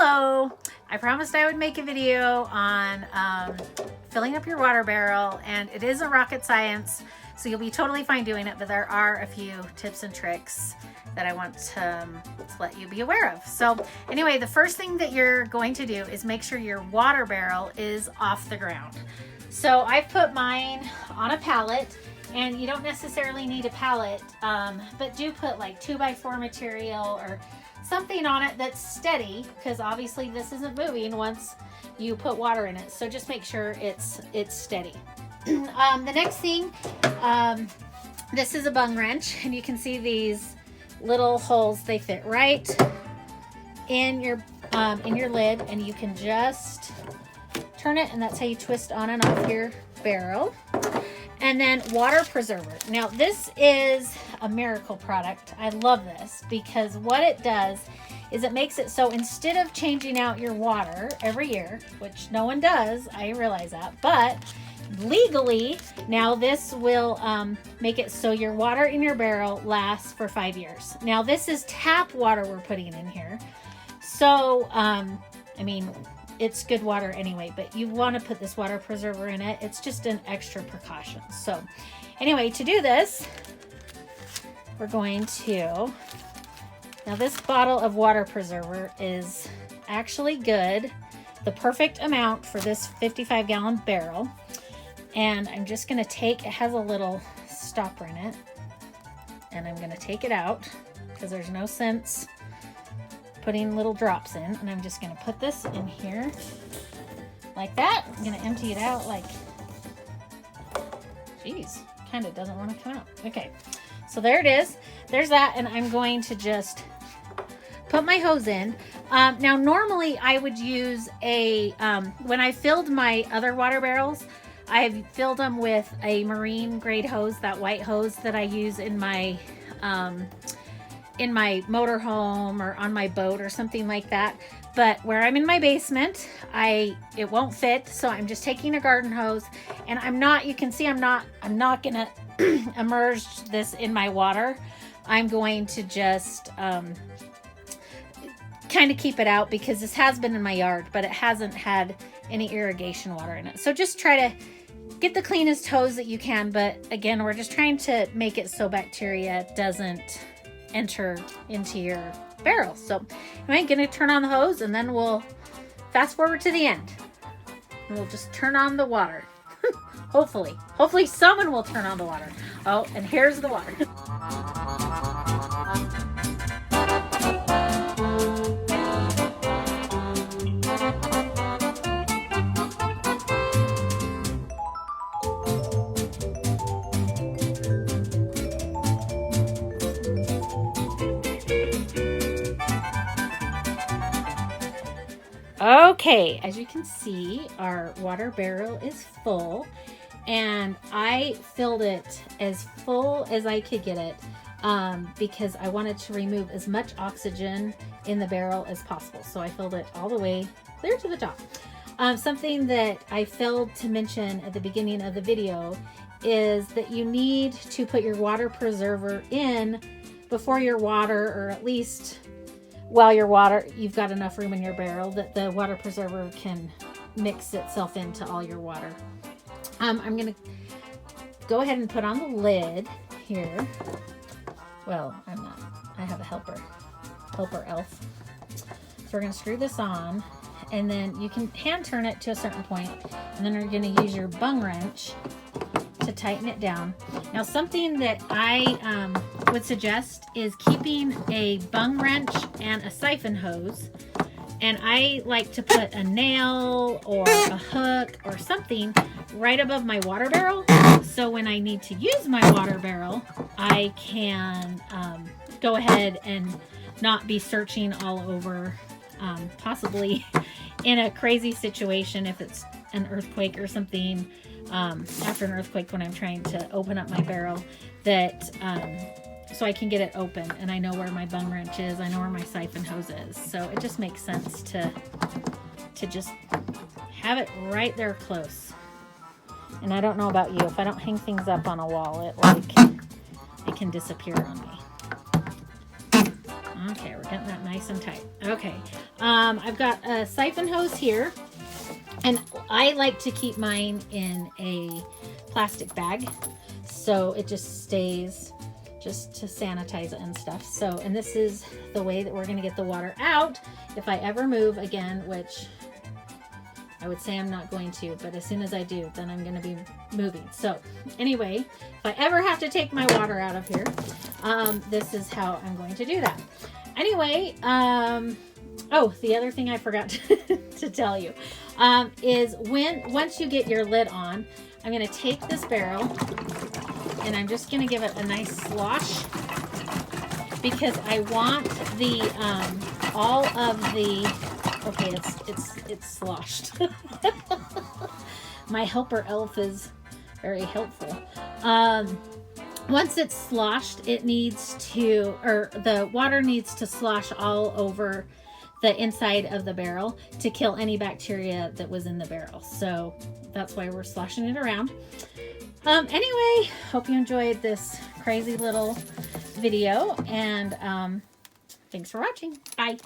Hello! I promised I would make a video on filling up your water barrel, and it is a rocket science, so you'll be totally fine doing it, but there are a few tips and tricks that I want to let you be aware of. So anyway, the first thing that you're going to do is make sure your water barrel is off the ground. So I've put mine on a pallet, and you don't necessarily need a pallet, but do put like 2x4 material or something on it that's steady, because obviously this isn't moving once you put water in it. So just make sure it's steady. The next thing, this is a bung wrench, and you can see these little holes. They fit right in your lid, and you can just turn it, and that's how you twist on and off your barrel. And then water preserver. Now this is a miracle product. I love this because what it does is it makes it so instead of changing out your water every year, which no one does, I realize that, but legally now this will make it so your water in your barrel lasts for 5 years. Now this is tap water we're putting in here, so I mean, it's good water anyway, but you want to put this water preserver in it. It's just an extra precaution. So anyway, to do this, we're going to, now this bottle of water preserver is actually good, the perfect amount for this 55-gallon barrel. And I'm just going to take, it has a little stopper in it, and I'm going to take it out because there's no sense putting little drops in, and I'm just going to put this in here like that. I'm going to empty it out like, geez, kind of doesn't want to come out. Okay, so there it is. There's that, and I'm going to just put my hose in. Now normally I would use a, when I filled my other water barrels, I've filled them with a marine grade hose, that white hose that I use in my motorhome or on my boat or something like that. But where I'm in my basement, it won't fit, so I'm just taking a garden hose, and I'm not, you can see I'm not gonna immerse this in my water. I'm going to just kind of keep it out because this has been in my yard, but it hasn't had any irrigation water in it. So just try to get the cleanest hose that you can, but again, we're just trying to make it so bacteria doesn't enter into your barrel. So I'm going to turn on the hose, and then we'll fast forward to the end. And we'll just turn on the water. Hopefully someone will turn on the water. Oh, and here's the water. Okay, as you can see, our water barrel is full, and I filled it as full as I could get it because I wanted to remove as much oxygen in the barrel as possible. So I filled it all the way clear to the top. Something that I failed to mention at the beginning of the video is that you need to put your water preserver in before your water, or at least while your water, you've got enough room in your barrel that the water preserver can mix itself into all your water. I'm going to go ahead and put on the lid here. Well, I'm not. I have a helper elf. So we're going to screw this on, and then you can hand turn it to a certain point, and then you're going to use your bung wrench to tighten it down. Now, something that I would suggest is keeping a bung wrench and a siphon hose, and I like to put a nail or a hook or something right above my water barrel, so when I need to use my water barrel, I can go ahead and not be searching all over, possibly in a crazy situation if it's an earthquake or something. After an earthquake, when I'm trying to open up my barrel, that so I can get it open, and I know where my bung wrench is, I know where my siphon hose is, so it just makes sense to just have it right there close. And I don't know about you, if I don't hang things up on a wall, it can disappear on me. Okay, we're getting that nice and tight. Okay, I've got a siphon hose here, and I like to keep mine in a plastic bag, so it just stays, just to sanitize it and stuff. So, and this is the way that we're going to get the water out if I ever move again, which I would say I'm not going to, but as soon as I do, then I'm going to be moving. So anyway, if I ever have to take my water out of here, this is how I'm going to do that. Anyway, oh, the other thing I forgot to tell you is once you get your lid on, I'm going to take this barrel and I'm just going to give it a nice slosh, because I want the all of the, okay, it's sloshed. My helper elf is very helpful. Once it's sloshed, it needs to, or the water needs to slosh all over the inside of the barrel to kill any bacteria that was in the barrel. So that's why we're sloshing it around. Anyway, hope you enjoyed this crazy little video, and thanks for watching. Bye.